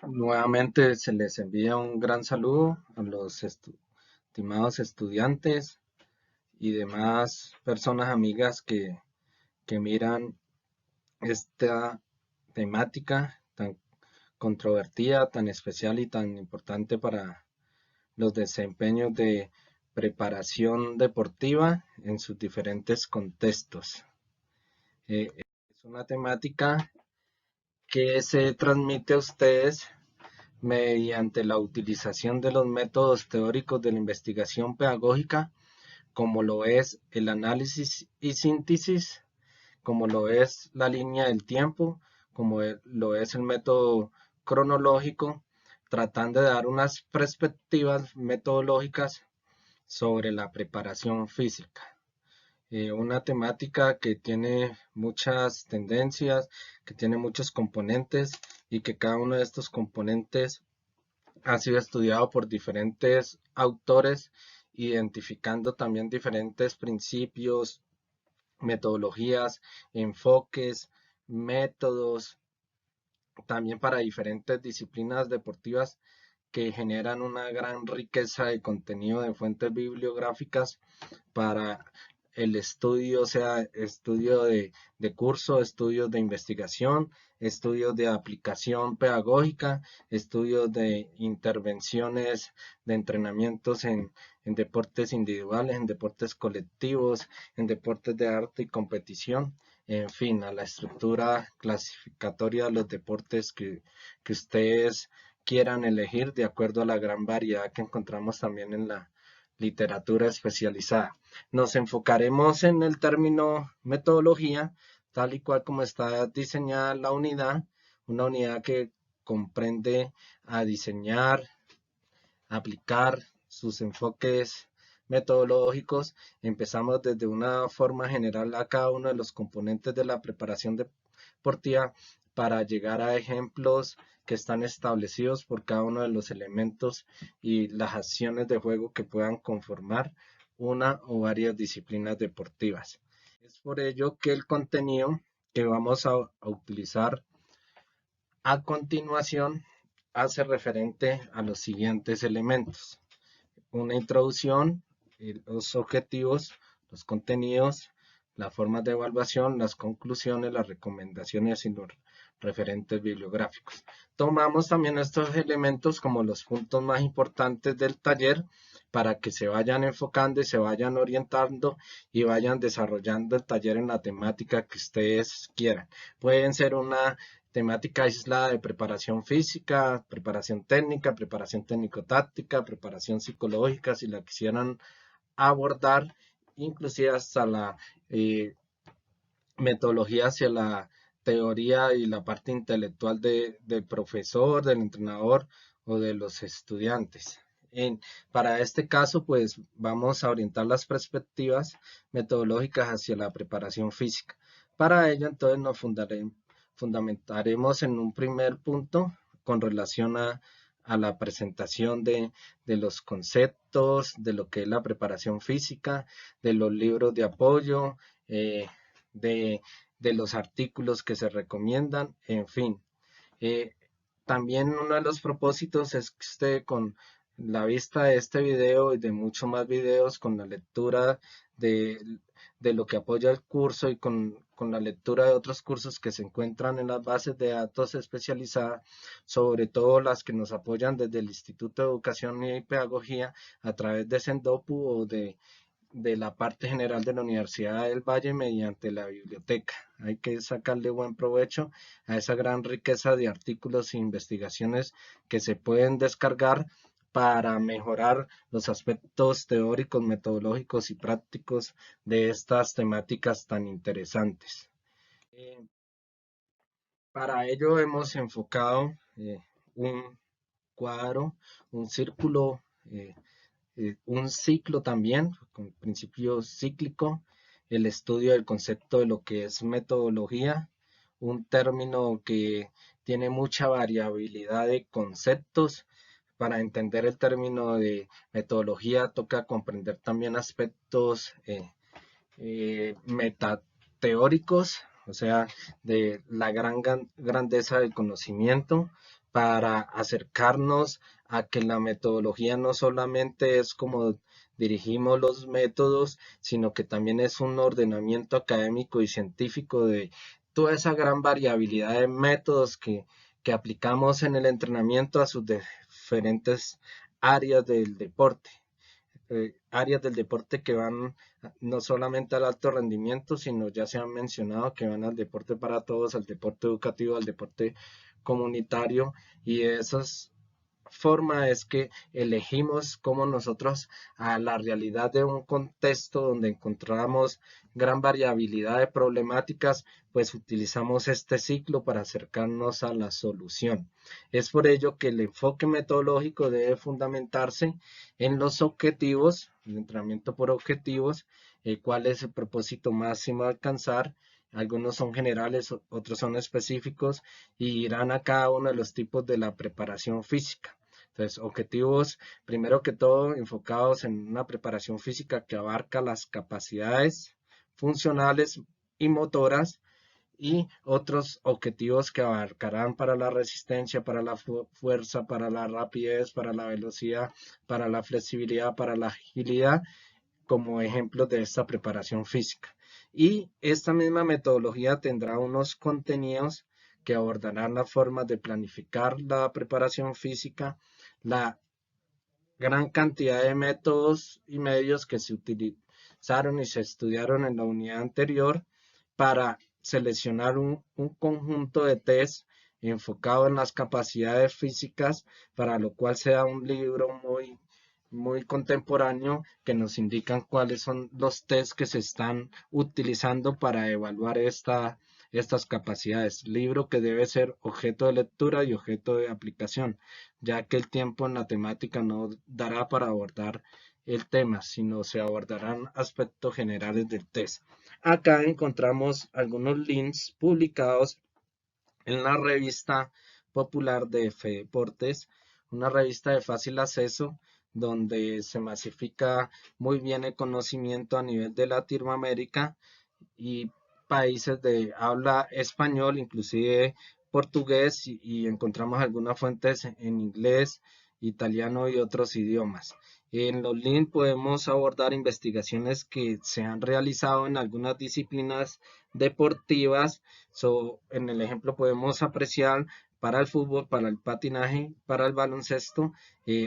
Nuevamente se les envía un gran saludo a los estimados estudiantes y demás personas amigas que miran esta temática tan controvertida, tan especial y tan importante para los desempeños de preparación deportiva en sus diferentes contextos. Es una temática que se transmite a ustedes mediante la utilización de los métodos teóricos de la investigación pedagógica, como lo es el análisis y síntesis, como lo es la línea del tiempo, como lo es el método cronológico, tratando de dar unas perspectivas metodológicas sobre la preparación física. Una temática que tiene muchas tendencias, que tiene muchos componentes y que cada uno de estos componentes ha sido estudiado por diferentes autores, identificando también diferentes principios, metodologías, enfoques, métodos, también para diferentes disciplinas deportivas que generan una gran riqueza de contenido de fuentes bibliográficas para el estudio, o sea, estudio de curso, estudios de investigación, estudios de aplicación pedagógica, estudios de intervenciones de entrenamientos en deportes individuales, en deportes colectivos, en deportes de arte y competición, en fin, a la estructura clasificatoria de los deportes que ustedes quieran elegir de acuerdo a la gran variedad que encontramos también en la literatura especializada. Nos enfocaremos en el término metodología, tal y cual como está diseñada la unidad, una unidad que comprende a diseñar, aplicar sus enfoques metodológicos. Empezamos desde una forma general a cada uno de los componentes de la preparación deportiva para llegar a ejemplos que están establecidos por cada uno de los elementos y las acciones de juego que puedan conformar una o varias disciplinas deportivas. Es por ello que el contenido que vamos a utilizar a continuación hace referente a los siguientes elementos: una introducción, los objetivos, los contenidos, las formas de evaluación, las conclusiones, las recomendaciones y los referentes bibliográficos. Tomamos también estos elementos como los puntos más importantes del taller para que se vayan enfocando y se vayan orientando y vayan desarrollando el taller en la temática que ustedes quieran. Pueden ser una temática aislada de preparación física, preparación técnico-táctica, preparación psicológica, si la quisieran abordar, inclusive hasta la metodología hacia la teoría y la parte intelectual del profesor, del entrenador o de los estudiantes. Para este caso, pues vamos a orientar las perspectivas metodológicas hacia la preparación física. Para ello, entonces, nos fundamentaremos en un primer punto con relación a la presentación de los conceptos, de lo que es la preparación física, de los libros de apoyo, de, de los artículos que se recomiendan, en fin. Eh, También uno de los propósitos es que usted, con la vista de este video y de muchos más videos, con la lectura de, de lo que apoya el curso y con la lectura de otros cursos que se encuentran en las bases de datos especializadas, sobre todo las que nos apoyan desde el Instituto de Educación y Pedagogía a través de Sendopu o de la parte general de la Universidad del Valle mediante la biblioteca. Hay que sacarle buen provecho a esa gran riqueza de artículos e investigaciones que se pueden descargar para mejorar los aspectos teóricos, metodológicos y prácticos de estas temáticas tan interesantes. Eh, para ello hemos enfocado un cuadro, un círculo, un ciclo también, con principio cíclico, el estudio del concepto de lo que es metodología, un término que tiene mucha variabilidad de conceptos. Para entender el término de metodología toca comprender también aspectos metateóricos, o sea, de la gran grandeza del conocimiento, para acercarnos a que la metodología no solamente es como dirigimos los métodos, sino que también es un ordenamiento académico y científico de toda esa gran variabilidad de métodos que aplicamos en el entrenamiento a sus diferentes áreas del deporte. Áreas del deporte que van no solamente al alto rendimiento, sino ya se han mencionado que van al deporte para todos, al deporte educativo, al deporte comunitario, y esas forma es que elegimos como nosotros a la realidad de un contexto donde encontramos gran variabilidad de problemáticas, pues utilizamos este ciclo para acercarnos a la solución. Es por ello que el enfoque metodológico debe fundamentarse en los objetivos, el entrenamiento por objetivos, cuál es el propósito máximo a alcanzar. Algunos son generales, otros son específicos y irán a cada uno de los tipos de la preparación física. Entonces, objetivos, primero que todo, enfocados en una preparación física que abarca las capacidades funcionales y motoras, y otros objetivos que abarcarán para la resistencia, para la fuerza, para la rapidez, para la velocidad, para la flexibilidad, para la agilidad, como ejemplos de esta preparación física. Y esta misma metodología tendrá unos contenidos que abordarán las formas de planificar la preparación física, la gran cantidad de métodos y medios que se utilizaron y se estudiaron en la unidad anterior para seleccionar un conjunto de test enfocado en las capacidades físicas, para lo cual se da un libro muy contemporáneo que nos indican cuáles son los test que se están utilizando para evaluar estas capacidades. Libro que debe ser objeto de lectura y objeto de aplicación, ya que el tiempo en la temática no dará para abordar el tema, sino se abordarán aspectos generales del test. Acá encontramos algunos links publicados en la revista popular de Fedeportes, una revista de fácil acceso donde se masifica muy bien el conocimiento a nivel de Latinoamérica y países de habla español, inclusive portugués, y encontramos algunas fuentes en inglés, italiano y otros idiomas. En los links podemos abordar investigaciones que se han realizado en algunas disciplinas deportivas. En el ejemplo podemos apreciar para el fútbol, para el patinaje, para el baloncesto,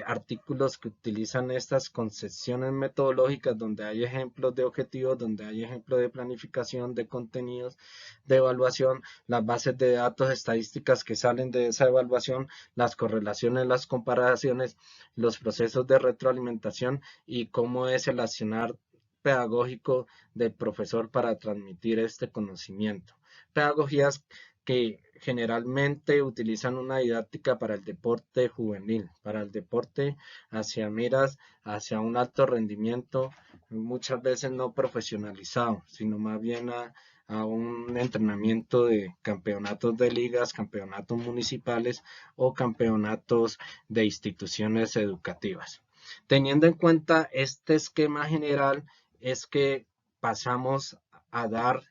artículos que utilizan estas concepciones metodológicas donde hay ejemplos de objetivos, donde hay ejemplos de planificación, de contenidos, de evaluación, las bases de datos estadísticas que salen de esa evaluación, las correlaciones, las comparaciones, los procesos de retroalimentación y cómo es el accionar pedagógico del profesor para transmitir este conocimiento. Pedagogías que generalmente utilizan una didáctica para el deporte juvenil, para el deporte hacia miras, hacia un alto rendimiento, muchas veces no profesionalizado, sino más bien a un entrenamiento de campeonatos de ligas, campeonatos municipales o campeonatos de instituciones educativas. Teniendo en cuenta este esquema general, es que pasamos a dar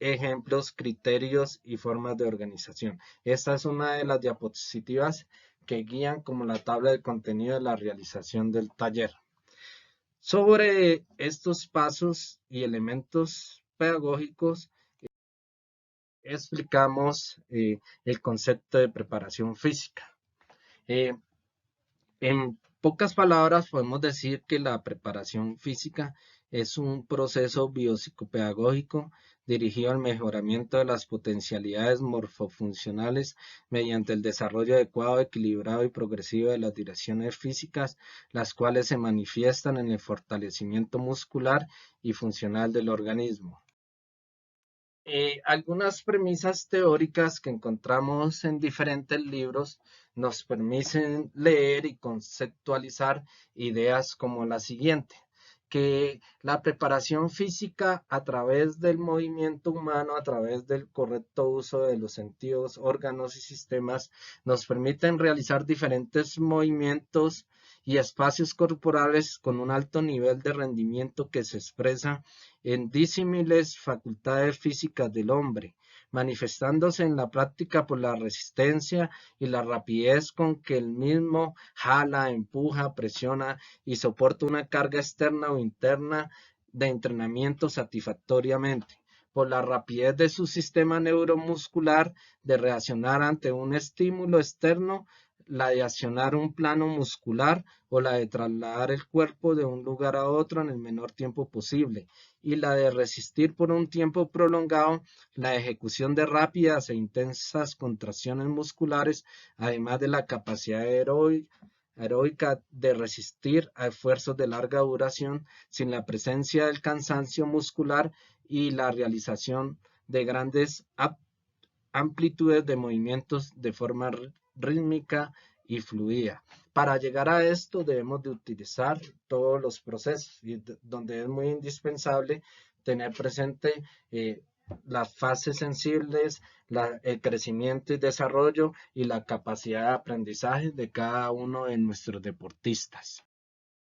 ejemplos, criterios y formas de organización. Esta es una de las diapositivas que guían como la tabla de contenido de la realización del taller. Sobre estos pasos y elementos pedagógicos, explicamos el concepto de preparación física. En pocas palabras, podemos decir que la preparación física es un proceso biopsicopedagógico dirigido al mejoramiento de las potencialidades morfofuncionales mediante el desarrollo adecuado, equilibrado y progresivo de las direcciones físicas, las cuales se manifiestan en el fortalecimiento muscular y funcional del organismo. Algunas premisas teóricas que encontramos en diferentes libros nos permiten leer y conceptualizar ideas como la siguiente: que la preparación física a través del movimiento humano, a través del correcto uso de los sentidos, órganos y sistemas, nos permiten realizar diferentes movimientos y espacios corporales con un alto nivel de rendimiento que se expresa en disímiles facultades físicas del hombre, manifestándose en la práctica por la resistencia y la rapidez con que el mismo jala, empuja, presiona y soporta una carga externa o interna de entrenamiento satisfactoriamente, por la rapidez de su sistema neuromuscular de reaccionar ante un estímulo externo, la de accionar un plano muscular o la de trasladar el cuerpo de un lugar a otro en el menor tiempo posible, y la de resistir por un tiempo prolongado la ejecución de rápidas e intensas contracciones musculares, además de la capacidad heroica de resistir a esfuerzos de larga duración sin la presencia del cansancio muscular y la realización de grandes amplitudes de movimientos de forma rítmica y fluida. Para llegar a esto debemos de utilizar todos los procesos, y donde es muy indispensable tener presente las fases sensibles, el crecimiento y desarrollo y la capacidad de aprendizaje de cada uno de nuestros deportistas.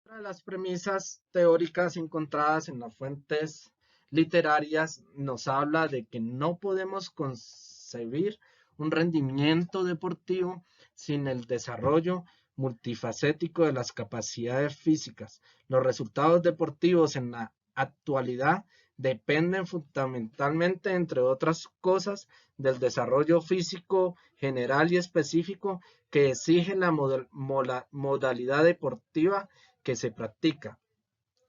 Una de las premisas teóricas encontradas en las fuentes literarias nos habla de que no podemos concebir un rendimiento deportivo sin el desarrollo multifacético de las capacidades físicas. Los resultados deportivos en la actualidad dependen fundamentalmente, entre otras cosas, del desarrollo físico general y específico que exige la modalidad deportiva que se practica.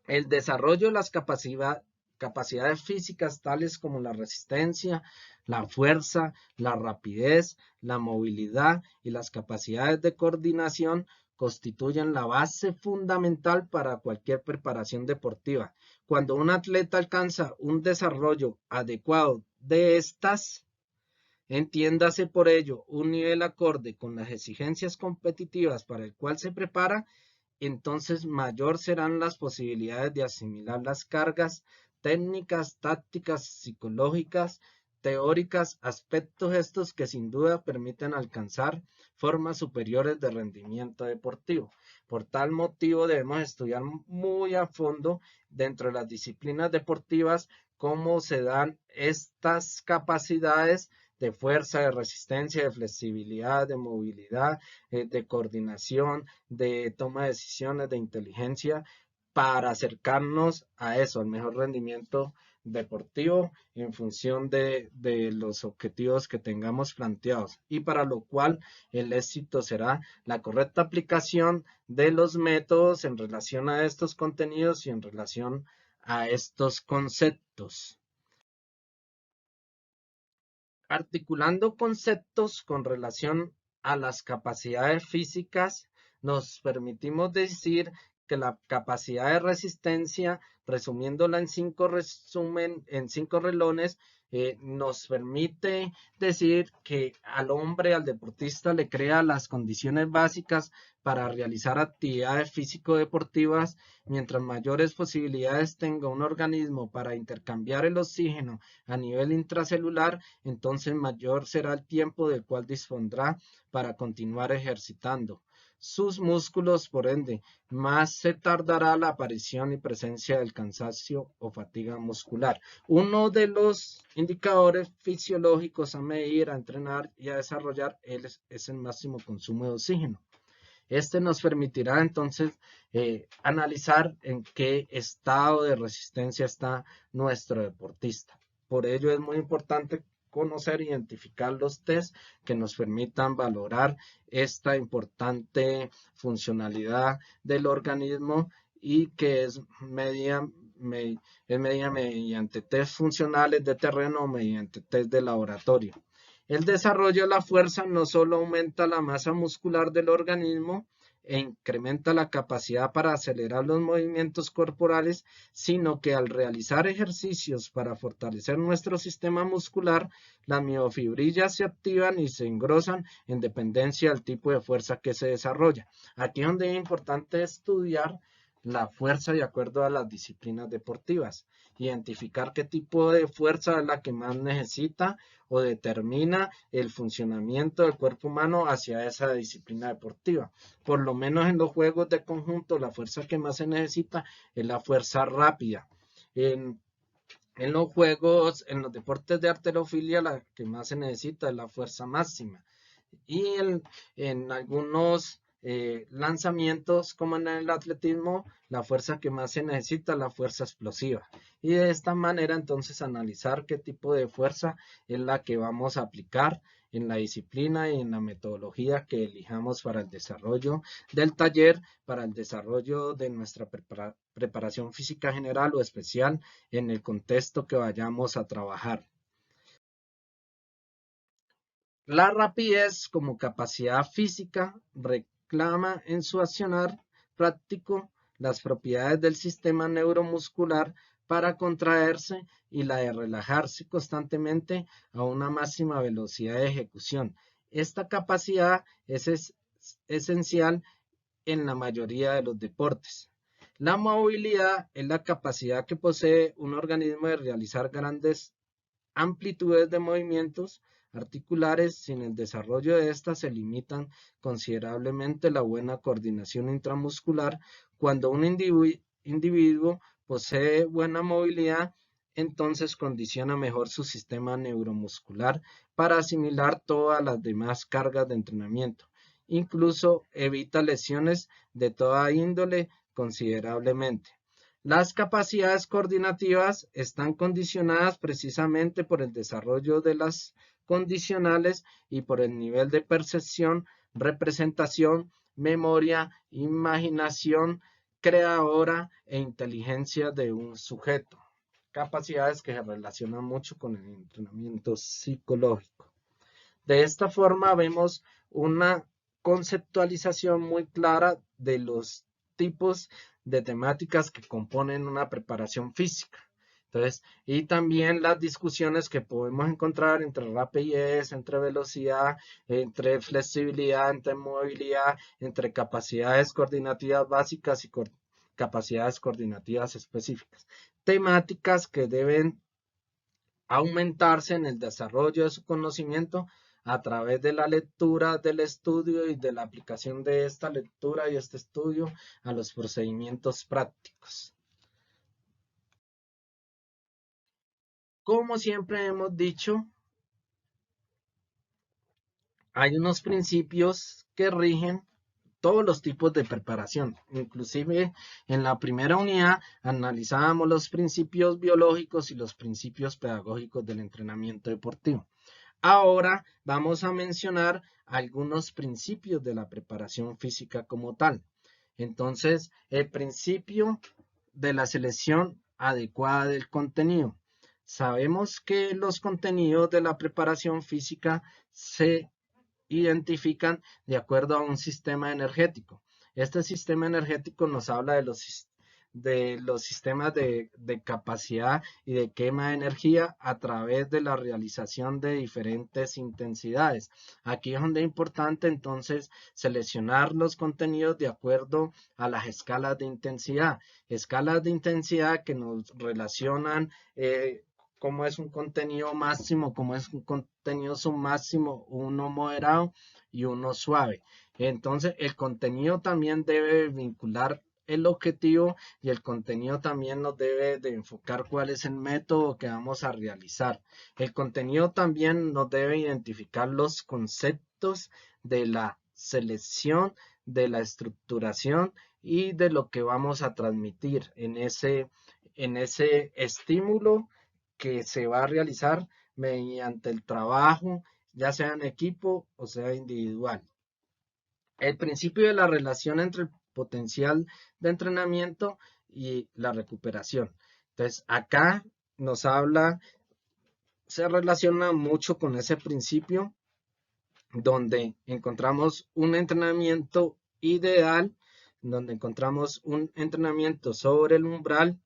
El desarrollo de las capacidades físicas tales como la resistencia, la fuerza, la rapidez, la movilidad y las capacidades de coordinación constituyen la base fundamental para cualquier preparación deportiva. Cuando un atleta alcanza un desarrollo adecuado de estas, entiéndase por ello un nivel acorde con las exigencias competitivas para el cual se prepara, entonces mayor serán las posibilidades de asimilar las cargas técnicas, tácticas, psicológicas, teóricas, aspectos estos que sin duda permiten alcanzar formas superiores de rendimiento deportivo. Por tal motivo debemos estudiar muy a fondo dentro de las disciplinas deportivas cómo se dan estas capacidades de fuerza, de resistencia, de flexibilidad, de movilidad, de coordinación, de toma de decisiones, de inteligencia, para acercarnos a eso, al mejor rendimiento deportivo en función de los objetivos que tengamos planteados, y para lo cual el éxito será la correcta aplicación de los métodos en relación a estos contenidos y en relación a estos conceptos. Articulando conceptos con relación a las capacidades físicas, nos permitimos decir que la capacidad de resistencia, resumiéndola en cinco relones, nos permite decir que al hombre, al deportista, le crea las condiciones básicas para realizar actividades físico-deportivas. Mientras mayores posibilidades tenga un organismo para intercambiar el oxígeno a nivel intracelular, entonces mayor será el tiempo del cual dispondrá para continuar ejercitando sus músculos. Por ende, más se tardará la aparición y presencia del cansancio o fatiga muscular. Uno de los indicadores fisiológicos a medir, a entrenar y a desarrollar es el máximo consumo de oxígeno. Este nos permitirá entonces analizar en qué estado de resistencia está nuestro deportista. Por ello es muy importante conocer e identificar los test que nos permitan valorar esta importante funcionalidad del organismo, y que es medida mediante test funcionales de terreno o mediante test de laboratorio. El desarrollo de la fuerza no solo aumenta la masa muscular del organismo e incrementa la capacidad para acelerar los movimientos corporales, sino que al realizar ejercicios para fortalecer nuestro sistema muscular, las miofibrillas se activan y se engrosan en dependencia del tipo de fuerza que se desarrolla. Aquí es donde es importante estudiar la fuerza de acuerdo a las disciplinas deportivas, identificar qué tipo de fuerza es la que más necesita o determina el funcionamiento del cuerpo humano hacia esa disciplina deportiva. Por lo menos en los juegos de conjunto, la fuerza que más se necesita es la fuerza rápida. En En los juegos, en los deportes de halterofilia, la que más se necesita es la fuerza máxima. Y en algunos lanzamientos, como en el atletismo, la fuerza que más se necesita es la fuerza explosiva. Y de esta manera, entonces, analizar qué tipo de fuerza es la que vamos a aplicar en la disciplina y en la metodología que elijamos para el desarrollo del taller, para el desarrollo de nuestra preparación física general o especial en el contexto que vayamos a trabajar. La rapidez como capacidad física reclama en su accionar práctico las propiedades del sistema neuromuscular para contraerse y la de relajarse constantemente a una máxima velocidad de ejecución. Esta capacidad es esencial en la mayoría de los deportes. La movilidad es la capacidad que posee un organismo de realizar grandes amplitudes de movimientos articulares. Sin el desarrollo de estas se limitan considerablemente la buena coordinación intramuscular. Cuando un individuo posee buena movilidad, entonces condiciona mejor su sistema neuromuscular para asimilar todas las demás cargas de entrenamiento. Incluso evita lesiones de toda índole considerablemente. Las capacidades coordinativas están condicionadas precisamente por el desarrollo de las condicionales y por el nivel de percepción, representación, memoria, imaginación creadora e inteligencia de un sujeto. Capacidades que se relacionan mucho con el entrenamiento psicológico. De esta forma vemos una conceptualización muy clara de los tipos de temáticas que componen una preparación física. Entonces, y también las discusiones que podemos encontrar entre rapidez, entre velocidad, entre flexibilidad, entre movilidad, entre capacidades coordinativas básicas y capacidades coordinativas específicas. Temáticas que deben aumentarse en el desarrollo de su conocimiento a través de la lectura, del estudio y de la aplicación de esta lectura y este estudio a los procedimientos prácticos. Como siempre hemos dicho, hay unos principios que rigen todos los tipos de preparación. Inclusive en la primera unidad analizábamos los principios biológicos y los principios pedagógicos del entrenamiento deportivo. Ahora vamos a mencionar algunos principios de la preparación física como tal. Entonces, el principio de la selección adecuada del contenido. Sabemos que los contenidos de la preparación física se identifican de acuerdo a un sistema energético. Este sistema energético nos habla de los sistemas de capacidad y de quema de energía a través de la realización de diferentes intensidades. Aquí es donde es importante entonces seleccionar los contenidos de acuerdo a las escalas de intensidad. Escalas de intensidad que nos relacionan cómo es un contenido máximo, cómo es un contenido submáximo, uno moderado y uno suave. Entonces, el contenido también debe vincular el objetivo y el contenido también nos debe de enfocar cuál es el método que vamos a realizar. El contenido también nos debe identificar los conceptos de la selección, de la estructuración y de lo que vamos a transmitir en ese estímulo que se va a realizar mediante el trabajo, ya sea en equipo o sea individual. El principio de la relación entre el potencial de entrenamiento y la recuperación. Entonces, acá nos habla, se relaciona mucho con ese principio donde encontramos un entrenamiento ideal, donde encontramos un entrenamiento sobre el umbral,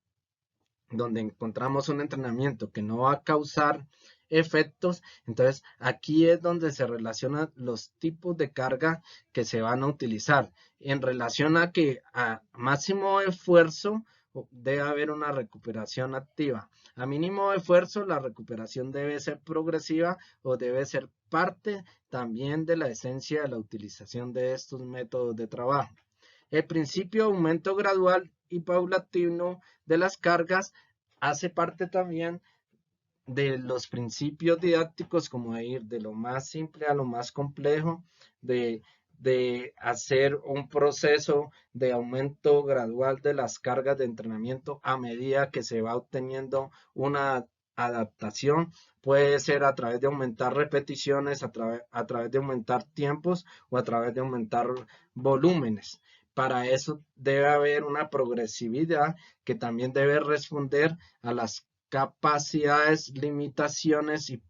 donde encontramos un entrenamiento que no va a causar efectos. Entonces, aquí es donde se relacionan los tipos de carga que se van a utilizar. En relación a que a máximo esfuerzo debe haber una recuperación activa. A mínimo esfuerzo, la recuperación debe ser progresiva o debe ser parte también de la esencia de la utilización de estos métodos de trabajo. El principio de aumento gradual y paulatino de las cargas hace parte también de los principios didácticos, como de ir de lo más simple a lo más complejo, de, de hacer un proceso de aumento gradual de las cargas de entrenamiento a medida que se va obteniendo una adaptación. Puede ser a través de aumentar repeticiones, a través de aumentar tiempos o a través de aumentar volúmenes. Para eso debe haber una progresividad que también debe responder a las capacidades, limitaciones y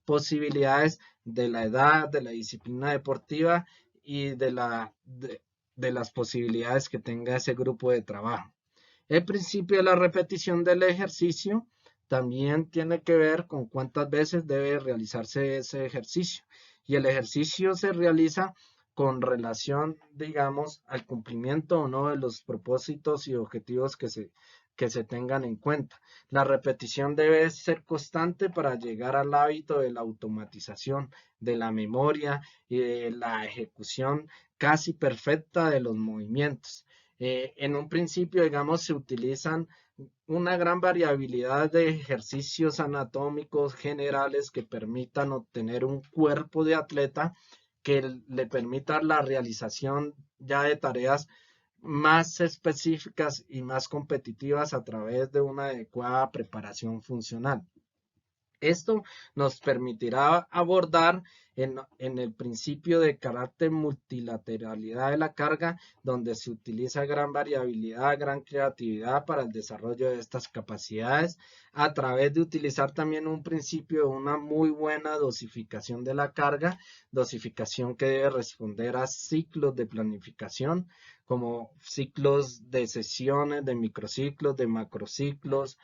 posibilidades de la edad, de la disciplina deportiva y de las posibilidades que tenga ese grupo de trabajo. El principio de la repetición del ejercicio también tiene que ver con cuántas veces debe realizarse ese ejercicio. Y el ejercicio se realiza con relación, digamos, al cumplimiento o no de los propósitos y objetivos que se tengan en cuenta. La repetición debe ser constante para llegar al hábito de la automatización, de la memoria y de la ejecución casi perfecta de los movimientos. En un principio, digamos, se utilizan una gran variabilidad de ejercicios anatómicos generales que permitan obtener un cuerpo de atleta que le permita la realización ya de tareas más específicas y más competitivas a través de una adecuada preparación funcional. Esto nos permitirá abordar en el principio de carácter multilateralidad de la carga, donde se utiliza gran variabilidad, gran creatividad para el desarrollo de estas capacidades, a través de utilizar también un principio de una muy buena dosificación de la carga, dosificación que debe responder a ciclos de planificación, como ciclos de sesiones, de microciclos, de macrociclos,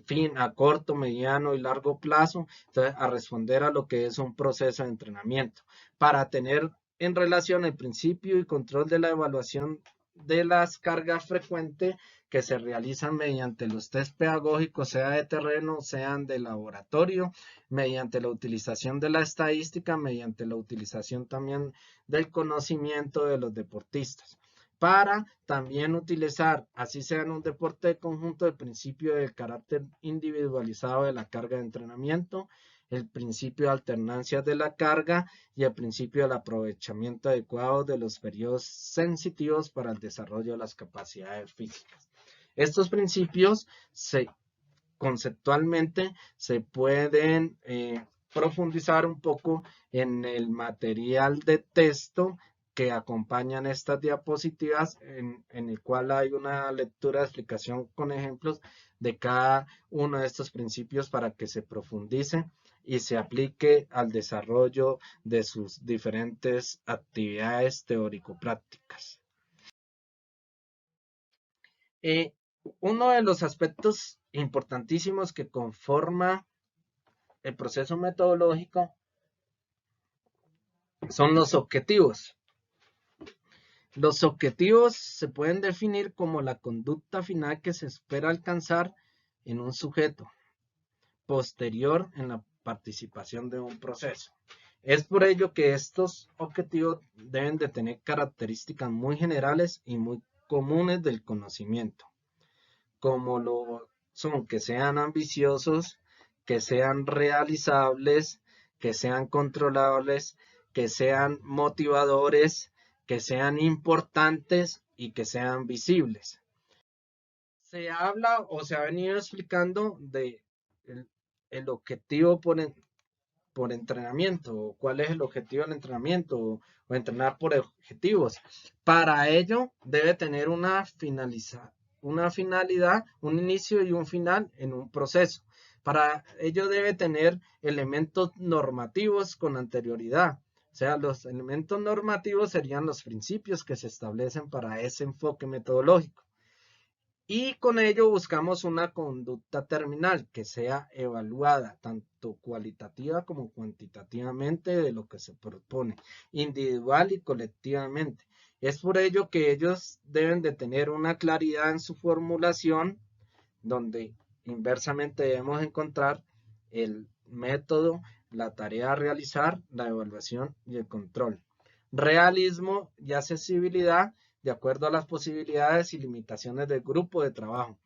fin, a corto, mediano y largo plazo, entonces a responder a lo que es un proceso de entrenamiento, para tener en relación el principio y control de la evaluación de las cargas frecuentes que se realizan mediante los test pedagógicos, sea de terreno, sean de laboratorio, mediante la utilización de la estadística, mediante la utilización también del conocimiento de los deportistas para también utilizar, así sea en un deporte de conjunto, el principio del carácter individualizado de la carga de entrenamiento, el principio de alternancia de la carga y el principio del aprovechamiento adecuado de los periodos sensitivos para el desarrollo de las capacidades físicas. Estos principios conceptualmente se pueden profundizar un poco en el material de texto que acompañan estas diapositivas, en el cual hay una lectura de explicación con ejemplos de cada uno de estos principios para que se profundice y se aplique al desarrollo de sus diferentes actividades teórico-prácticas. Eh, Uno de los aspectos importantísimos que conforma el proceso metodológico son los objetivos. Los objetivos se pueden definir como la conducta final que se espera alcanzar en un sujeto posterior en la participación de un proceso. Es por ello que estos objetivos deben de tener características muy generales y muy comunes del conocimiento, como lo son que sean ambiciosos, que sean realizables, que sean controlables, que sean motivadores, que sean importantes y que sean visibles. Se habla o se ha venido explicando de el objetivo por entrenamiento, cuál es el objetivo del entrenamiento o entrenar por objetivos. Para ello debe tener una finalidad, un inicio y un final en un proceso. Para ello debe tener elementos normativos con anterioridad. O sea, los elementos normativos serían los principios que se establecen para ese enfoque metodológico. Y con ello buscamos una conducta terminal que sea evaluada tanto cualitativa como cuantitativamente de lo que se propone, individual y colectivamente. Es por ello que ellos deben de tener una claridad en su formulación, donde inversamente debemos encontrar el método, la tarea a realizar, la evaluación y el control. Realismo y accesibilidad de acuerdo a las posibilidades y limitaciones del grupo de trabajo,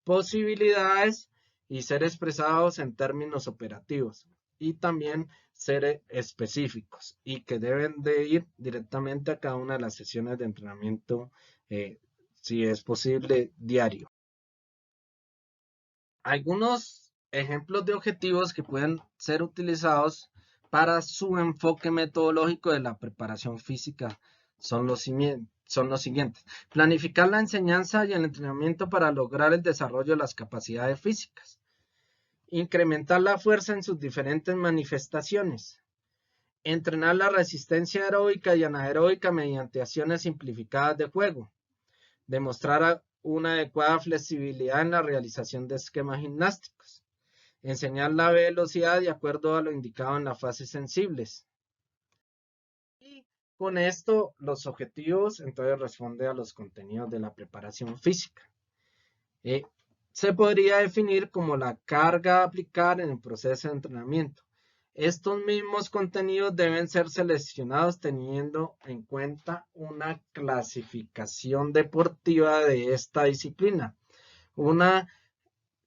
posibilidades y ser expresados en términos operativos y también ser específicos y que deben de ir directamente a cada una de las sesiones de entrenamiento, si es posible, diario. Algunos ejemplos de objetivos que pueden ser utilizados para su enfoque metodológico de la preparación física son los siguientes. Planificar la enseñanza y el entrenamiento para lograr el desarrollo de las capacidades físicas. Incrementar la fuerza en sus diferentes manifestaciones. Entrenar la resistencia aeróbica y anaeróbica mediante acciones simplificadas de juego. Demostrar una adecuada flexibilidad en la realización de esquemas gimnásticos. Enseñar la velocidad de acuerdo a lo indicado en las fases sensibles. Y con esto los objetivos entonces responde a los contenidos de la preparación física. Se podría definir como la carga a aplicar en el proceso de entrenamiento. Estos mismos contenidos deben ser seleccionados teniendo en cuenta una clasificación deportiva de esta disciplina. Una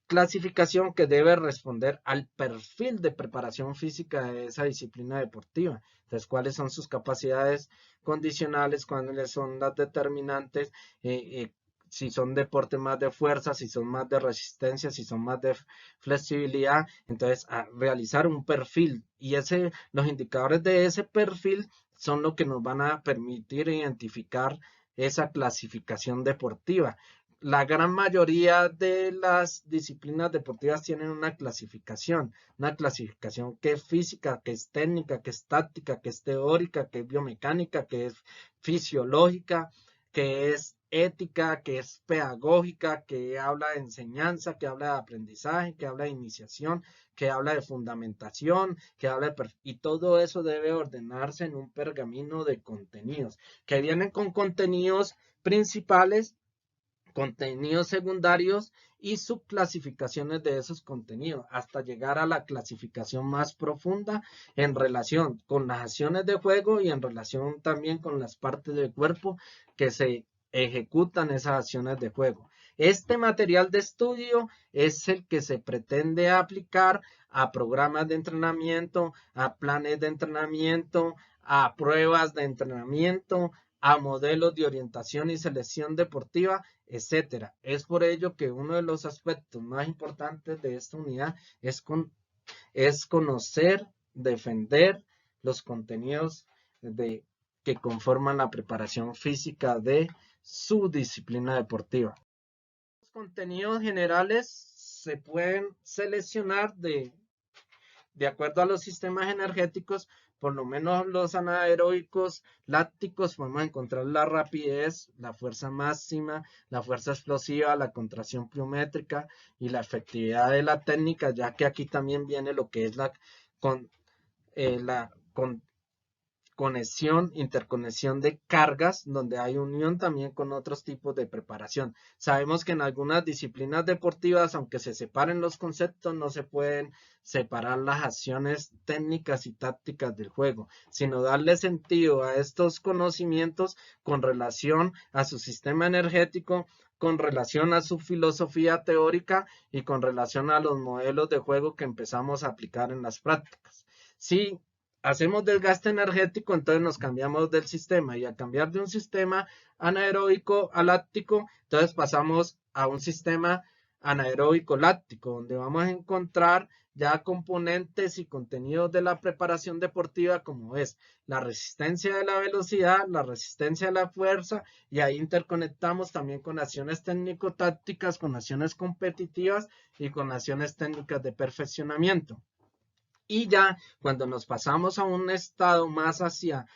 clasificación que debe responder al perfil de preparación física de esa disciplina deportiva. Entonces, ¿cuáles son sus capacidades condicionales? ¿Cuáles son las determinantes? Si son deportes más de fuerza, si son más de resistencia, si son más de flexibilidad. Entonces, a realizar un perfil y los indicadores de ese perfil son lo que nos van a permitir identificar esa clasificación deportiva. La gran mayoría de las disciplinas deportivas tienen una clasificación que es física, que es técnica, que es táctica, que es teórica, que es biomecánica, que es fisiológica, que es ética, que es pedagógica, que habla de enseñanza, que habla de aprendizaje, que habla de iniciación, que habla de fundamentación, que habla de y todo eso debe ordenarse en un pergamino de contenidos, que vienen con contenidos principales, contenidos secundarios y subclasificaciones de esos contenidos, hasta llegar a la clasificación más profunda en relación con las acciones de juego y en relación también con las partes del cuerpo que se ejecutan esas acciones de juego. Este material de estudio es el que se pretende aplicar a programas de entrenamiento, a planes de entrenamiento, a pruebas de entrenamiento, a modelos de orientación y selección deportiva, etcétera. Es por ello que uno de los aspectos más importantes de esta unidad es conocer, defender los contenidos que conforman la preparación física de su disciplina deportiva. Los contenidos generales se pueden seleccionar de acuerdo a los sistemas energéticos. Por lo menos los anaeróbicos lácticos podemos encontrar la rapidez, la fuerza máxima, la fuerza explosiva, la contracción pliométrica y la efectividad de la técnica, ya que aquí también viene lo que es la interconexión de cargas, donde hay unión también con otros tipos de preparación. Sabemos que en algunas disciplinas deportivas, aunque se separen los conceptos, no se pueden separar las acciones técnicas y tácticas del juego, sino darle sentido a estos conocimientos con relación a su sistema energético, con relación a su filosofía teórica y con relación a los modelos de juego que empezamos a aplicar en las prácticas. Sí, hacemos desgaste energético, entonces nos cambiamos del sistema, y al cambiar de un sistema anaeróbico a láctico, entonces pasamos a un sistema anaeróbico láctico, donde vamos a encontrar ya componentes y contenidos de la preparación deportiva, como es la resistencia de la velocidad, la resistencia de la fuerza, y ahí interconectamos también con acciones técnico-tácticas, con acciones competitivas y con acciones técnicas de perfeccionamiento. Y ya cuando nos pasamos a un estado más hacia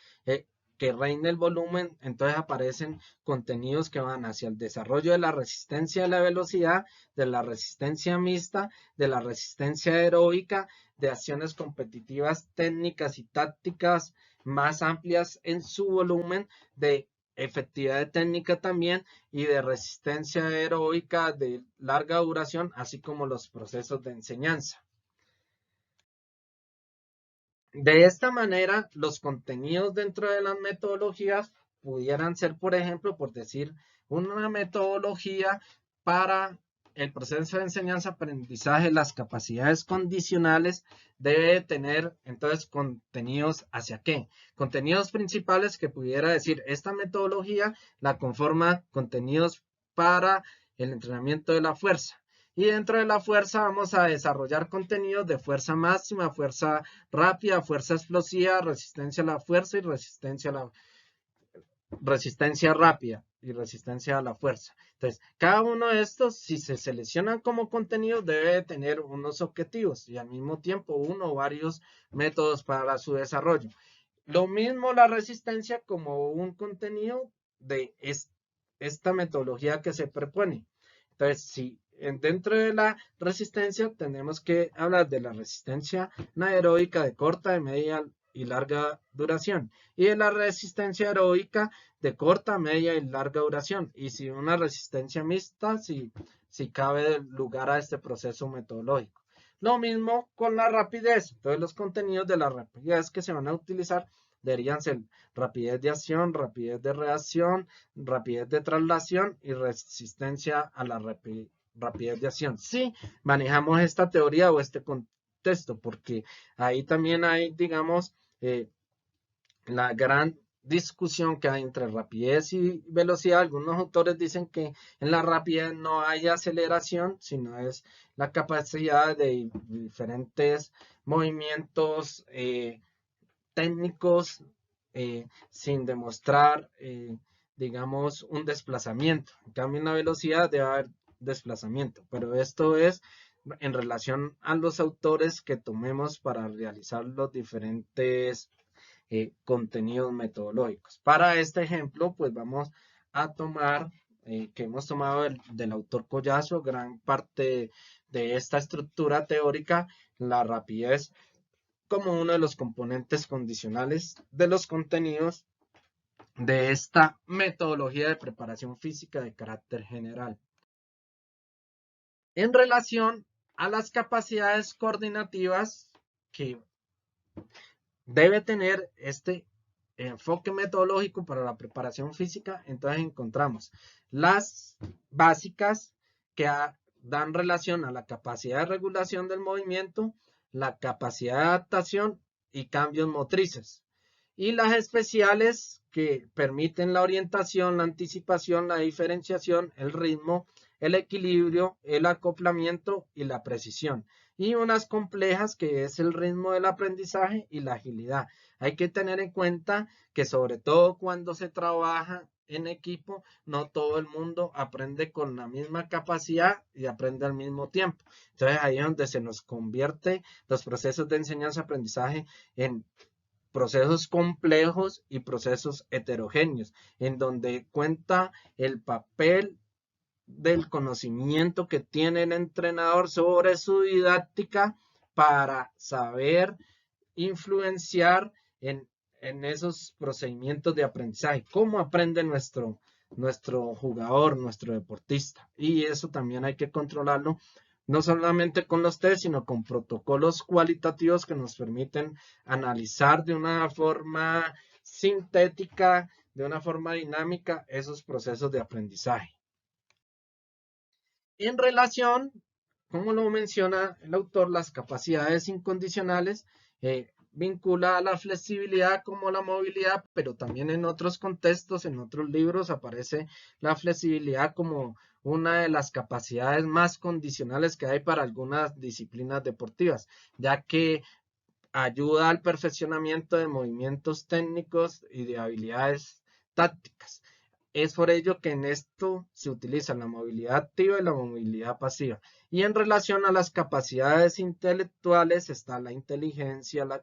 que reine el volumen, entonces aparecen contenidos que van hacia el desarrollo de la resistencia de la velocidad, de la resistencia mixta, de la resistencia aeróbica, de acciones competitivas técnicas y tácticas más amplias en su volumen, de efectividad de técnica también y de resistencia aeróbica de larga duración, así como los procesos de enseñanza. De esta manera, los contenidos dentro de las metodologías pudieran ser, por ejemplo, por decir, una metodología para el proceso de enseñanza-aprendizaje, las capacidades condicionales, debe tener entonces contenidos ¿hacia qué? Contenidos principales que pudiera decir, esta metodología la conforma contenidos para el entrenamiento de la fuerza. Y dentro de la fuerza vamos a desarrollar contenidos de fuerza máxima, fuerza rápida, fuerza explosiva, resistencia a la fuerza y resistencia rápida y resistencia a la fuerza. Entonces, cada uno de estos, si se seleccionan como contenido, debe tener unos objetivos y al mismo tiempo uno o varios métodos para su desarrollo. Lo mismo la resistencia como un contenido de esta metodología que se propone. Entonces, si dentro de la resistencia tenemos que hablar de la resistencia anaeróbica de corta, de media y larga duración y de la resistencia aeróbica de corta, media y larga duración y si una resistencia mixta, si cabe lugar a este proceso metodológico. Lo mismo con la rapidez. Entonces los contenidos de la rapidez que se van a utilizar deberían ser rapidez de acción, rapidez de reacción, rapidez de traslación y resistencia a la rapidez de acción. Si manejamos esta teoría o este contexto, porque ahí también hay, digamos, la gran discusión que hay entre rapidez y velocidad. Algunos autores dicen que en la rapidez no hay aceleración, sino es la capacidad de diferentes movimientos técnicos sin demostrar, digamos, un desplazamiento. En cambio, en la velocidad debe haber desplazamiento, pero esto es en relación a los autores que tomemos para realizar los diferentes contenidos metodológicos. Para este ejemplo, pues vamos a tomar, que hemos tomado del autor Collazo, gran parte de esta estructura teórica, la rapidez como uno de los componentes condicionales de los contenidos de esta metodología de preparación física de carácter general. En relación a las capacidades coordinativas que debe tener este enfoque metodológico para la preparación física, entonces encontramos las básicas que dan relación a la capacidad de regulación del movimiento, la capacidad de adaptación y cambios motrices. Y las especiales que permiten la orientación, la anticipación, la diferenciación, el ritmo, el equilibrio, el acoplamiento y la precisión. Y unas complejas que es el ritmo del aprendizaje y la agilidad. Hay que tener en cuenta que sobre todo cuando se trabaja en equipo, no todo el mundo aprende con la misma capacidad y aprende al mismo tiempo. Entonces ahí es donde se nos convierte los procesos de enseñanza-aprendizaje en procesos complejos y procesos heterogéneos, en donde cuenta el papel del conocimiento que tiene el entrenador sobre su didáctica para saber influenciar en esos procedimientos de aprendizaje. ¿Cómo aprende nuestro jugador, nuestro deportista? Y eso también hay que controlarlo, no solamente con los test, sino con protocolos cualitativos que nos permiten analizar de una forma sintética, de una forma dinámica, esos procesos de aprendizaje. En relación, como lo menciona el autor, las capacidades incondicionales vincula a la flexibilidad como la movilidad, pero también en otros contextos, en otros libros aparece la flexibilidad como una de las capacidades más condicionales que hay para algunas disciplinas deportivas, ya que ayuda al perfeccionamiento de movimientos técnicos y de habilidades tácticas. Es por ello que en esto se utiliza la movilidad activa y la movilidad pasiva. Y en relación a las capacidades intelectuales está la inteligencia, la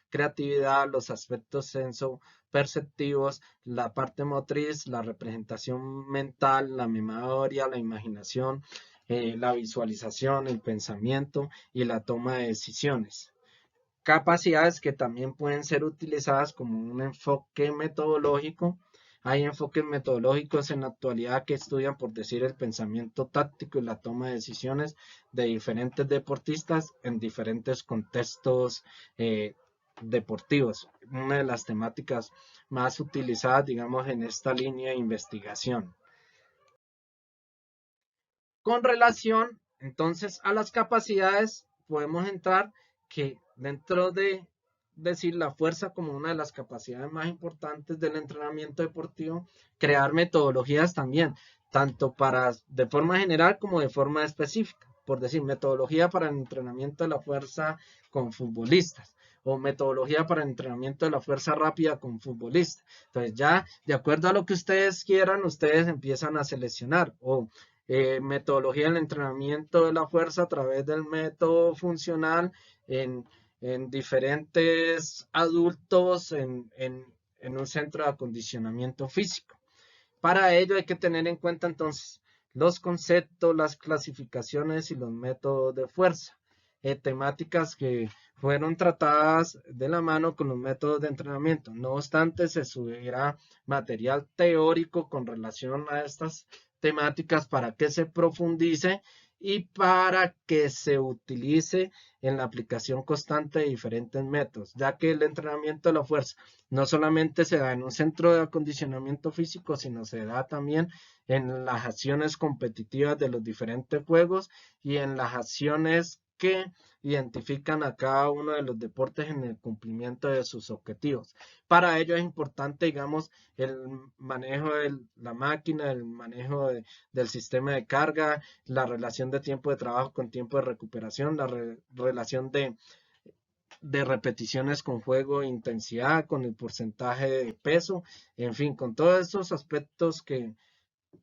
creatividad, los aspectos senso-perceptivos, la parte motriz, la representación mental, la memoria, la imaginación, la visualización, el pensamiento y la toma de decisiones. Capacidades que también pueden ser utilizadas como un enfoque metodológico. Hay enfoques metodológicos en la actualidad que estudian, por decir, el pensamiento táctico y la toma de decisiones de diferentes deportistas en diferentes contextos deportivos. Una de las temáticas más utilizadas, digamos, en esta línea de investigación. Con relación entonces a las capacidades, podemos entrar que dentro de decir la fuerza como una de las capacidades más importantes del entrenamiento deportivo, crear metodologías también, tanto para de forma general como de forma específica. Por decir, metodología para el entrenamiento de la fuerza con futbolistas o metodología para el entrenamiento de la fuerza rápida con futbolistas. Entonces ya, de acuerdo a lo que ustedes quieran, ustedes empiezan a seleccionar o metodología del entrenamiento de la fuerza a través del método funcional en diferentes adultos en un centro de acondicionamiento físico. Para ello hay que tener en cuenta entonces los conceptos, las clasificaciones y los métodos de fuerza, temáticas que fueron tratadas de la mano con los métodos de entrenamiento. No obstante, se subirá material teórico con relación a estas temáticas para que se profundice y para que se utilice en la aplicación constante de diferentes métodos, ya que el entrenamiento de la fuerza no solamente se da en un centro de acondicionamiento físico, sino se da también en las acciones competitivas de los diferentes juegos y en las acciones que identifican a cada uno de los deportes en el cumplimiento de sus objetivos. Para ello es importante, digamos, el manejo de la máquina, el manejo del sistema de carga, la relación de tiempo de trabajo con tiempo de recuperación, la relación de repeticiones con juego e intensidad, con el porcentaje de peso, en fin, con todos estos aspectos que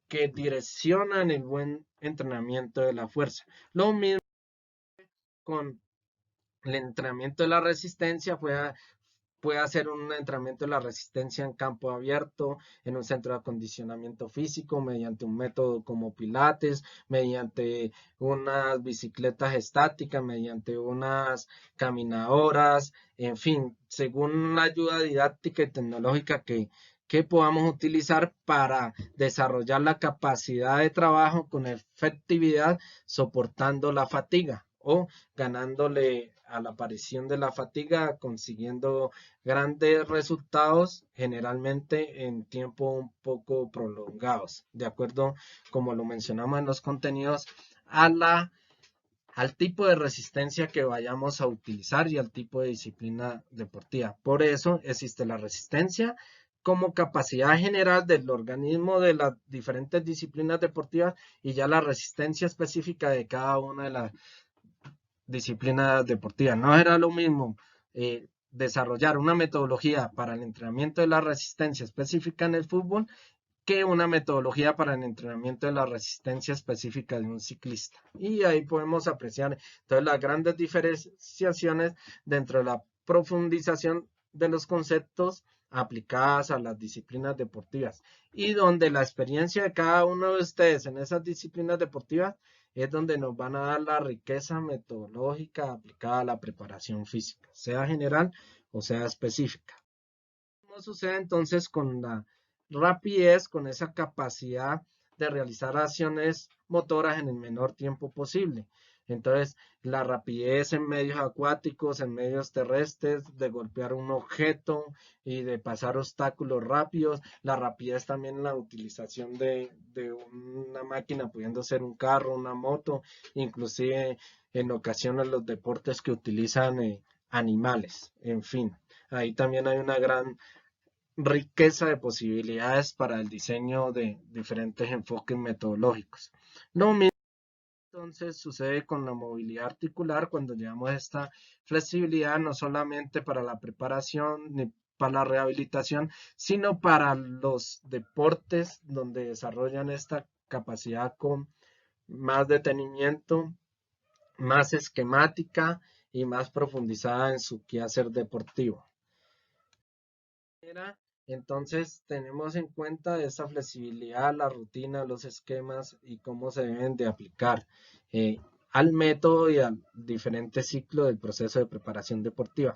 direccionan el buen entrenamiento de la fuerza. Lo mismo con el entrenamiento de la resistencia, puede hacer un entrenamiento de la resistencia en campo abierto, en un centro de acondicionamiento físico, mediante un método como Pilates, mediante unas bicicletas estáticas, mediante unas caminadoras, en fin, según la ayuda didáctica y tecnológica que podamos utilizar para desarrollar la capacidad de trabajo con efectividad, soportando la fatiga o ganándole a la aparición de la fatiga, consiguiendo grandes resultados, generalmente en tiempo un poco prolongados, de acuerdo, como lo mencionamos en los contenidos, al tipo de resistencia que vayamos a utilizar y al tipo de disciplina deportiva. Por eso existe la resistencia como capacidad general del organismo de las diferentes disciplinas deportivas y ya la resistencia específica de cada una de las disciplina deportiva. No era lo mismo desarrollar una metodología para el entrenamiento de la resistencia específica en el fútbol que una metodología para el entrenamiento de la resistencia específica de un ciclista. Y ahí podemos apreciar todas las grandes diferenciaciones dentro de la profundización de los conceptos aplicadas a las disciplinas deportivas y donde la experiencia de cada uno de ustedes en esas disciplinas deportivas es donde nos van a dar la riqueza metodológica aplicada a la preparación física, sea general o sea específica. ¿Cómo sucede entonces con la rapidez, con esa capacidad de realizar acciones motoras en el menor tiempo posible? Entonces, la rapidez en medios acuáticos, en medios terrestres, de golpear un objeto y de pasar obstáculos rápidos, la rapidez también en la utilización de una máquina, pudiendo ser un carro, una moto, inclusive en ocasiones los deportes que utilizan animales, en fin. Ahí también hay una gran riqueza de posibilidades para el diseño de diferentes enfoques metodológicos. Lo mismo entonces sucede con la movilidad articular cuando llevamos esta flexibilidad no solamente para la preparación ni para la rehabilitación, sino para los deportes donde desarrollan esta capacidad con más detenimiento, más esquemática y más profundizada en su quehacer deportivo. Entonces tenemos en cuenta esa flexibilidad, la rutina, los esquemas y cómo se deben de aplicar al método y al diferente ciclo del proceso de preparación deportiva.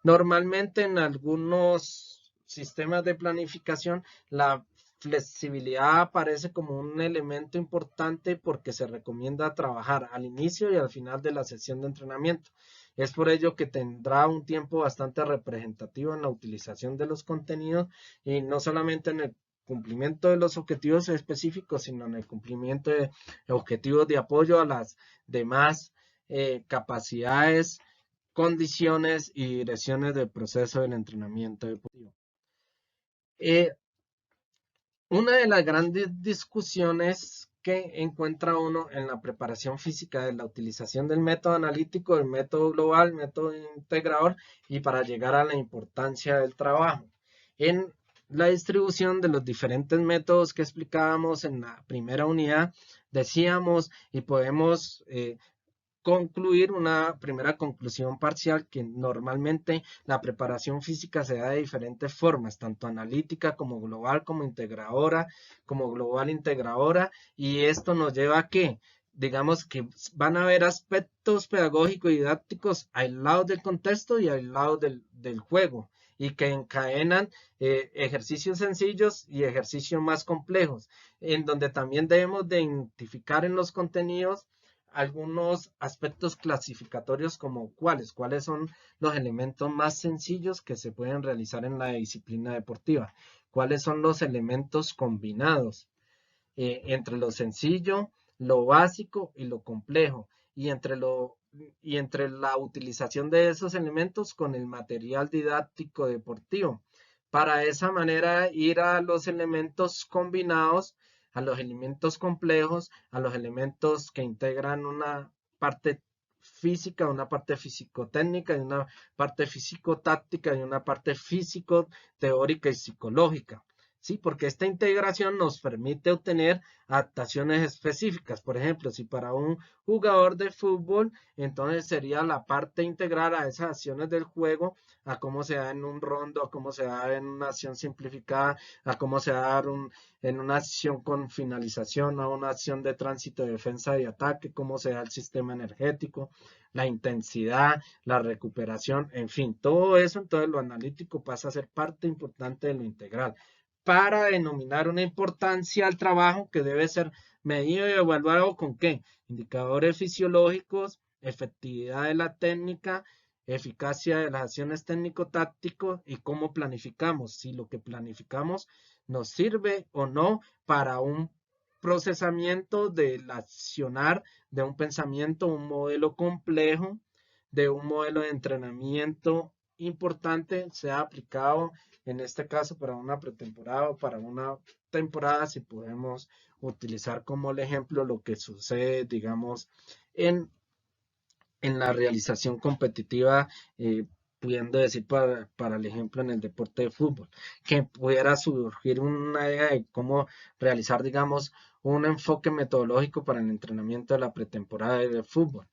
Normalmente en algunos sistemas de planificación la flexibilidad aparece como un elemento importante porque se recomienda trabajar al inicio y al final de la sesión de entrenamiento. Es por ello que tendrá un tiempo bastante representativo en la utilización de los contenidos y no solamente en el cumplimiento de los objetivos específicos, sino en el cumplimiento de objetivos de apoyo a las demás capacidades, condiciones y direcciones del proceso del entrenamiento deportivo. Una de las grandes discusiones que encuentra uno en la preparación física es la utilización del método analítico, el método global, el método integrador y para llegar a la importancia del trabajo. En la distribución de los diferentes métodos que explicábamos en la primera unidad, decíamos y podemos concluir una primera conclusión parcial que normalmente la preparación física se da de diferentes formas, tanto analítica como global, como global integradora, y esto nos lleva a que digamos que van a haber aspectos pedagógicos y didácticos aislados del contexto y aislados del juego, y que encadenan ejercicios sencillos y ejercicios más complejos, en donde también debemos de identificar en los contenidos algunos aspectos clasificatorios como cuáles son los elementos más sencillos que se pueden realizar en la disciplina deportiva, cuáles son los elementos combinados entre lo sencillo, lo básico y lo complejo, y entre la utilización de esos elementos con el material didáctico deportivo. Para esa manera ir a los elementos combinados, a los elementos complejos, a los elementos que integran una parte física, una parte físico-técnica y una parte físico-táctica y una parte físico-teórica y psicológica. Sí, porque esta integración nos permite obtener adaptaciones específicas. Por ejemplo, si para un jugador de fútbol, entonces sería la parte integral a esas acciones del juego, a cómo se da en un rondo, a cómo se da en una acción simplificada, a cómo se da en una acción con finalización, a una acción de tránsito, de defensa y ataque, cómo se da el sistema energético, la intensidad, la recuperación, en fin, todo eso, entonces lo analítico pasa a ser parte importante de lo integral para denominar una importancia al trabajo que debe ser medido y evaluado con ¿qué? Indicadores fisiológicos, efectividad de la técnica, eficacia de las acciones técnico-tácticos y cómo planificamos, si lo que planificamos nos sirve o no para un procesamiento del accionar de un pensamiento, un modelo complejo, de un modelo de entrenamiento importante, sea aplicado en este caso para una pretemporada o para una temporada, si podemos utilizar como el ejemplo lo que sucede, digamos, en, en la realización competitiva, pudiendo decir para el ejemplo en el deporte de fútbol, que pudiera surgir una idea de cómo realizar, digamos, un enfoque metodológico para el entrenamiento de la pretemporada de fútbol.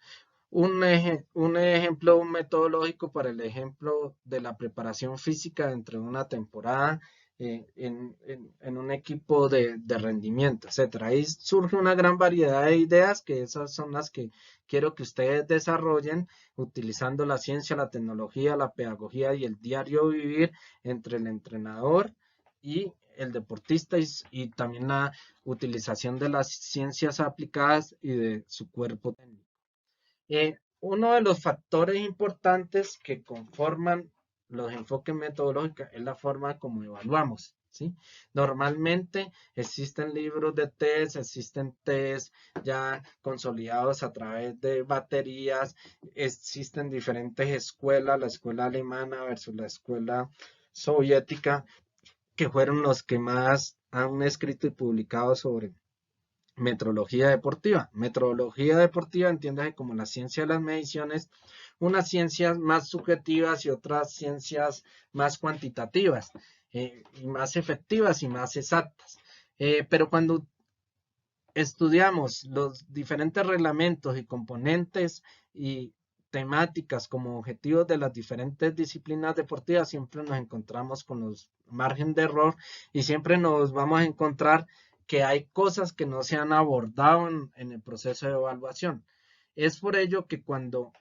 Un ejemplo metodológico para el ejemplo de la preparación física dentro de una temporada en un equipo de rendimiento, etcétera. Ahí surge una gran variedad de ideas que esas son las que quiero que ustedes desarrollen utilizando la ciencia, la tecnología, la pedagogía y el diario vivir entre el entrenador y el deportista y también la utilización de las ciencias aplicadas y de su cuerpo técnico. Uno de los factores importantes que conforman los enfoques metodológicos es la forma como evaluamos, ¿sí? Normalmente existen libros de test, existen test ya consolidados a través de baterías, existen diferentes escuelas, la escuela alemana versus la escuela soviética, que fueron los que más han escrito y publicado sobre metrología deportiva. Metrología deportiva, entiéndase como la ciencia de las mediciones, unas ciencias más subjetivas y otras ciencias más cuantitativas, y más efectivas y más exactas. Pero cuando estudiamos los diferentes reglamentos y componentes y temáticas como objetivos de las diferentes disciplinas deportivas, siempre nos encontramos con los margen de error y siempre nos vamos a encontrar que hay cosas que no se han abordado en el proceso de evaluación. Es por ello que cuando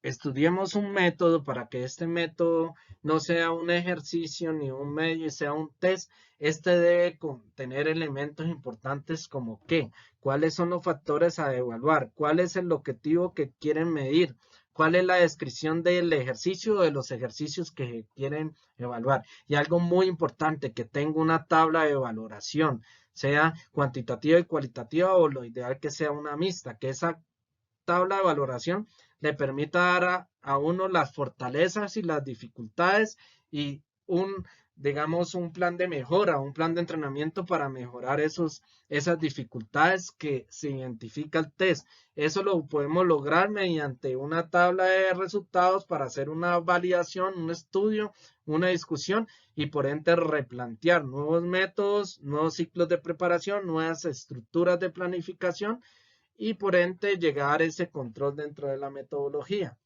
estudiemos un método, para que este método no sea un ejercicio ni un medio, sea un test, este debe contener elementos importantes como qué, cuáles son los factores a evaluar, cuál es el objetivo que quieren medir, cuál es la descripción del ejercicio o de los ejercicios que quieren evaluar. Y algo muy importante, que tenga una tabla de valoración, sea cuantitativa y cualitativa, o lo ideal que sea una mixta, que esa tabla de valoración le permita dar a uno las fortalezas y las dificultades y digamos, un plan de mejora, un plan de entrenamiento para mejorar esas dificultades que se identifica el test. Eso lo podemos lograr mediante una tabla de resultados para hacer una validación, un estudio, una discusión y por ende replantear nuevos métodos, nuevos ciclos de preparación, nuevas estructuras de planificación y por ende llegar a ese control dentro de la metodología.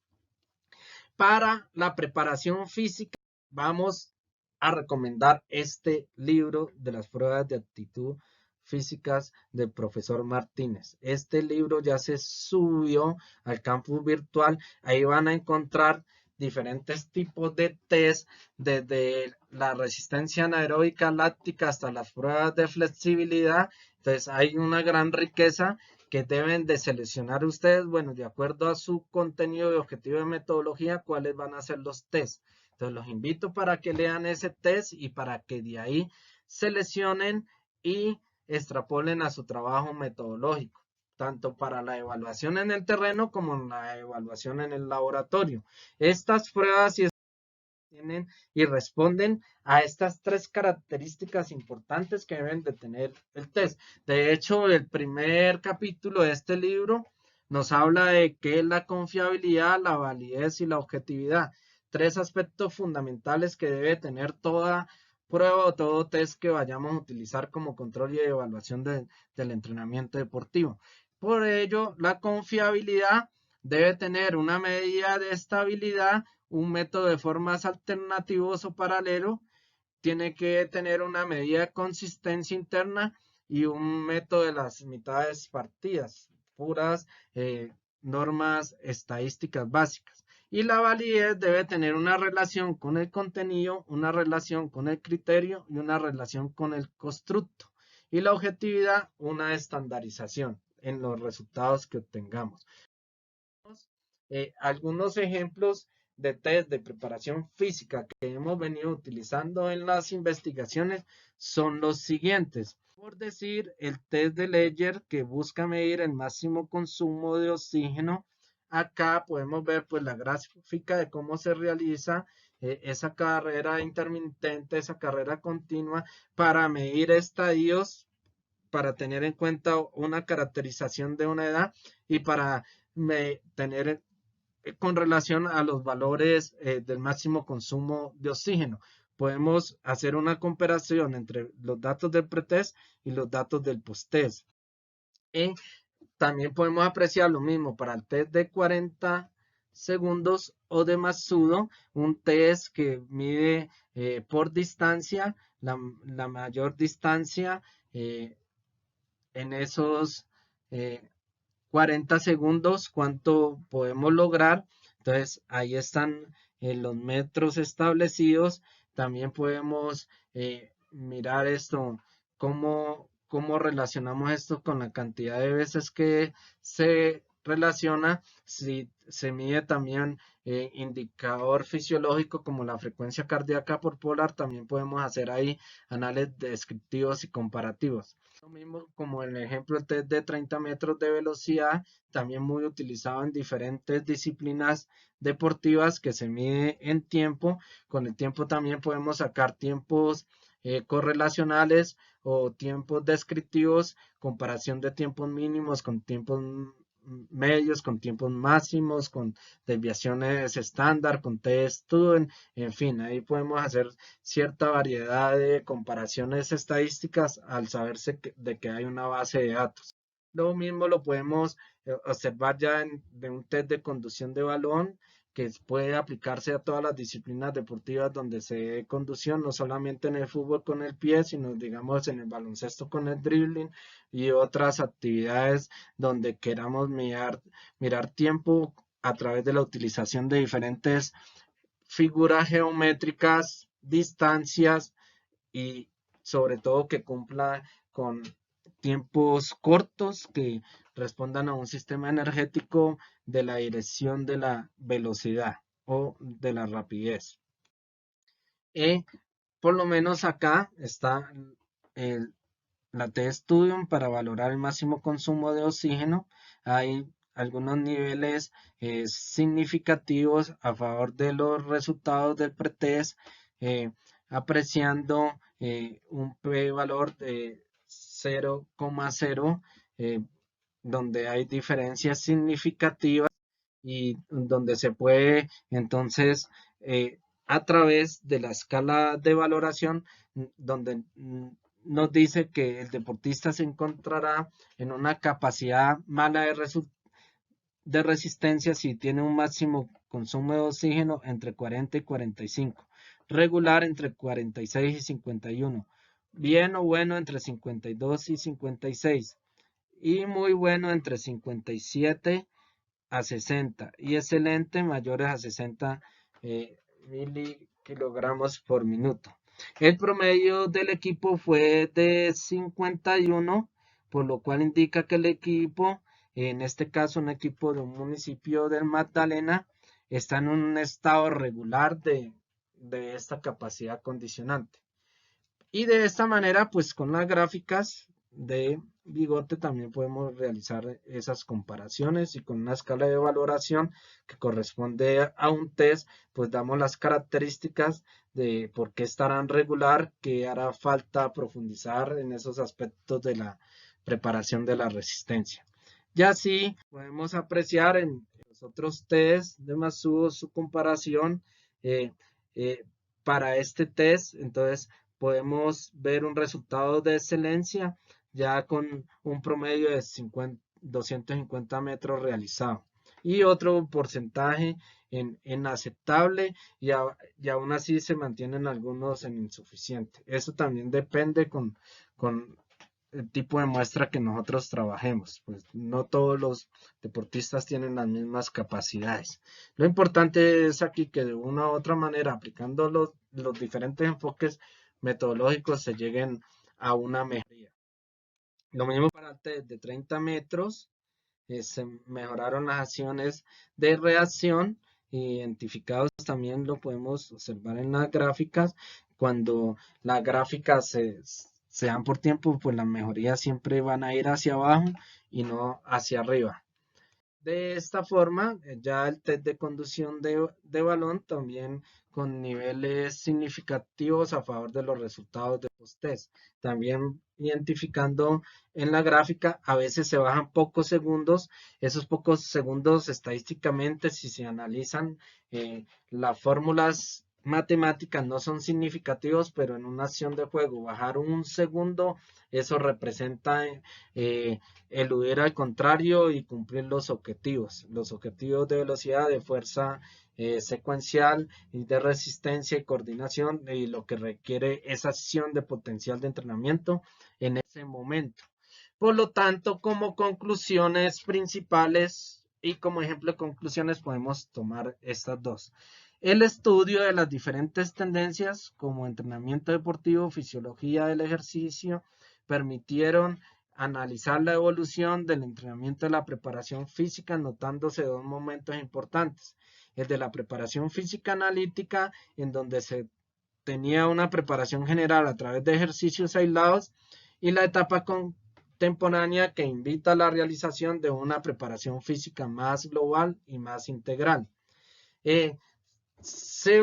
Para la preparación física vamos a recomendar este libro de las pruebas de aptitud físicas del profesor Martínez. Este libro ya se subió al campus virtual. Ahí van a encontrar diferentes tipos de test, desde la resistencia anaeróbica láctica hasta las pruebas de flexibilidad. Entonces hay una gran riqueza que deben de seleccionar ustedes, bueno, de acuerdo a su contenido y objetivo de metodología, cuáles van a ser los test. Entonces los invito para que lean ese test y para que de ahí seleccionen y extrapolen a su trabajo metodológico, tanto para la evaluación en el terreno como en la evaluación en el laboratorio. Estas pruebas tienen y responden a estas tres características importantes que deben de tener el test. De hecho, el primer capítulo de este libro nos habla de qué es la confiabilidad, la validez y la objetividad. Tres aspectos fundamentales que debe tener toda prueba o todo test que vayamos a utilizar como control y evaluación del entrenamiento deportivo. Por ello, la confiabilidad debe tener una medida de estabilidad, un método de formas alternativos o paralelo, tiene que tener una medida de consistencia interna y un método de las mitades partidas, puras normas estadísticas básicas. Y la validez debe tener una relación con el contenido, una relación con el criterio y una relación con el constructo. Y la objetividad, una estandarización en los resultados que obtengamos. Algunos ejemplos de test de preparación física que hemos venido utilizando en las investigaciones son los siguientes. Por decir, el test de Ledger, que busca medir el máximo consumo de oxígeno. Acá podemos ver pues la gráfica de cómo se realiza esa carrera intermitente, esa carrera continua para medir estadios, para tener en cuenta una caracterización de una edad y para tener con relación a los valores del máximo consumo de oxígeno. Podemos hacer una comparación entre los datos del pretest y los datos del posttest. Y también podemos apreciar lo mismo para el test de 40 segundos o de Matsudo, un test que mide por distancia, la mayor distancia en esos 40 segundos, cuánto podemos lograr. Entonces ahí están los metros establecidos. También podemos mirar esto, cómo relacionamos esto con la cantidad de veces que se relaciona. Si se mide también indicador fisiológico como la frecuencia cardíaca por polar, también podemos hacer ahí análisis descriptivos y comparativos. Lo mismo como el ejemplo el test de 30 metros de velocidad, también muy utilizado en diferentes disciplinas deportivas que se mide en tiempo. Con el tiempo también podemos sacar tiempos correlacionales o tiempos descriptivos, comparación de tiempos mínimos con tiempos medios, con tiempos máximos, con desviaciones estándar, con t-student, en fin, ahí podemos hacer cierta variedad de comparaciones estadísticas al saberse de que hay una base de datos. Lo mismo lo podemos observar ya de un test de conducción de balón, que puede aplicarse a todas las disciplinas deportivas donde se dé conducción, no solamente en el fútbol con el pie, sino digamos en el baloncesto con el dribbling y otras actividades donde queramos mirar tiempo a través de la utilización de diferentes figuras geométricas, distancias y sobre todo que cumpla con tiempos cortos que respondan a un sistema energético de la dirección de la velocidad o de la rapidez. Por lo menos acá está el, la T-Studium para valorar el máximo consumo de oxígeno. Hay algunos niveles significativos a favor de los resultados del pretest, eh, apreciando un p-valor de 0,0, donde hay diferencias significativas y donde se puede entonces a través de la escala de valoración donde nos dice que el deportista se encontrará en una capacidad mala de resistencia si tiene un máximo consumo de oxígeno entre 40 y 45, regular entre 46 y 51, bien o bueno entre 52 y 56 y muy bueno entre 57 a 60 y excelente mayores a 60 milikilogramos por minuto. El promedio del equipo fue de 51, por lo cual indica que el equipo, en este caso un equipo de un municipio del Magdalena, está en un estado regular de esta capacidad condicionante. Y de esta manera, pues con las gráficas de bigote también podemos realizar esas comparaciones y con una escala de valoración que corresponde a un test, pues damos las características de por qué estarán regular, qué hará falta profundizar en esos aspectos de la preparación de la resistencia. Y así podemos apreciar en los otros test de Masuo su comparación eh, eh, para este test. Entonces, podemos ver un resultado de excelencia ya con un promedio de 250 metros realizado y otro porcentaje en aceptable y aún así se mantienen algunos en insuficiente. Eso también depende con el tipo de muestra que nosotros trabajemos, pues no todos los deportistas tienen las mismas capacidades. Lo importante es aquí que de una u otra manera, aplicando los diferentes enfoques metodológicos, se lleguen a una mejoría. Lo mismo para el test de 30 metros, se mejoraron las acciones de reacción, identificados también lo podemos observar en las gráficas. Cuando las gráficas se dan por tiempo, pues las mejorías siempre van a ir hacia abajo y no hacia arriba. De esta forma, ya el test de conducción de balón también con niveles significativos a favor de los resultados de post-test. También identificando en la gráfica, a veces se bajan pocos segundos. Esos pocos segundos estadísticamente, si se analizan las fórmulas matemáticas, no son significativos, pero en una acción de juego, bajar un segundo, eso representa eludir al contrario y cumplir los objetivos de velocidad, de fuerza secuencial y de resistencia y coordinación y lo que requiere esa acción de potencial de entrenamiento en ese momento. Por lo tanto, como conclusiones principales y como ejemplo de conclusiones podemos tomar estas dos. El estudio de las diferentes tendencias como entrenamiento deportivo, fisiología del ejercicio, permitieron analizar la evolución del entrenamiento de la preparación física, notándose dos momentos importantes. El de la preparación física analítica, en donde se tenía una preparación general a través de ejercicios aislados, y la etapa contemporánea que invita a la realización de una preparación física más global y más integral. Se,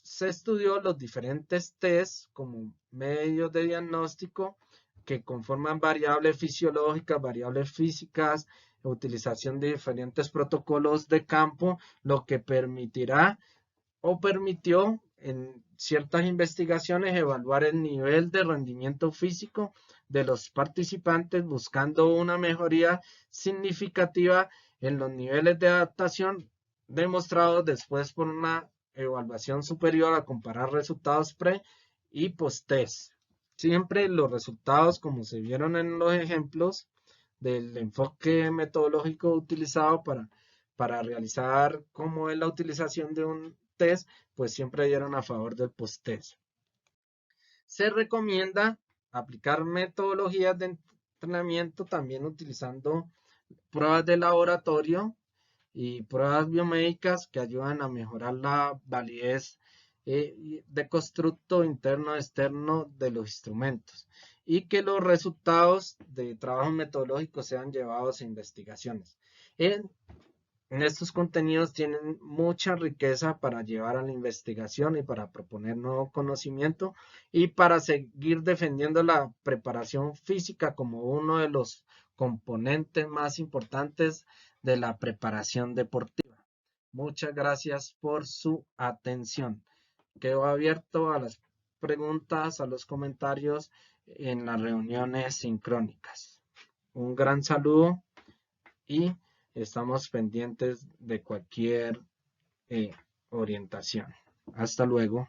se estudió los diferentes tests como medios de diagnóstico que conforman variables fisiológicas, variables físicas, utilización de diferentes protocolos de campo, lo que permitirá o permitió en ciertas investigaciones evaluar el nivel de rendimiento físico de los participantes buscando una mejoría significativa en los niveles de adaptación demostrados después por una evaluación superior a comparar resultados pre y post-test. Siempre los resultados, como se vieron en los ejemplos del enfoque metodológico utilizado para realizar cómo es la utilización de un test, pues siempre dieron a favor del post-test. Se recomienda aplicar metodologías de entrenamiento también utilizando pruebas de laboratorio y pruebas biomédicas que ayudan a mejorar la validez de constructo interno externo de los instrumentos y que los resultados de trabajos metodológicos sean llevados a investigaciones. En estos contenidos tienen mucha riqueza para llevar a la investigación y para proponer nuevo conocimiento y para seguir defendiendo la preparación física como uno de los componentes más importantes de la preparación deportiva. Muchas gracias por su atención. Quedo abierto a las preguntas, a los comentarios en las reuniones sincrónicas. Un gran saludo y estamos pendientes de cualquier orientación. Hasta luego.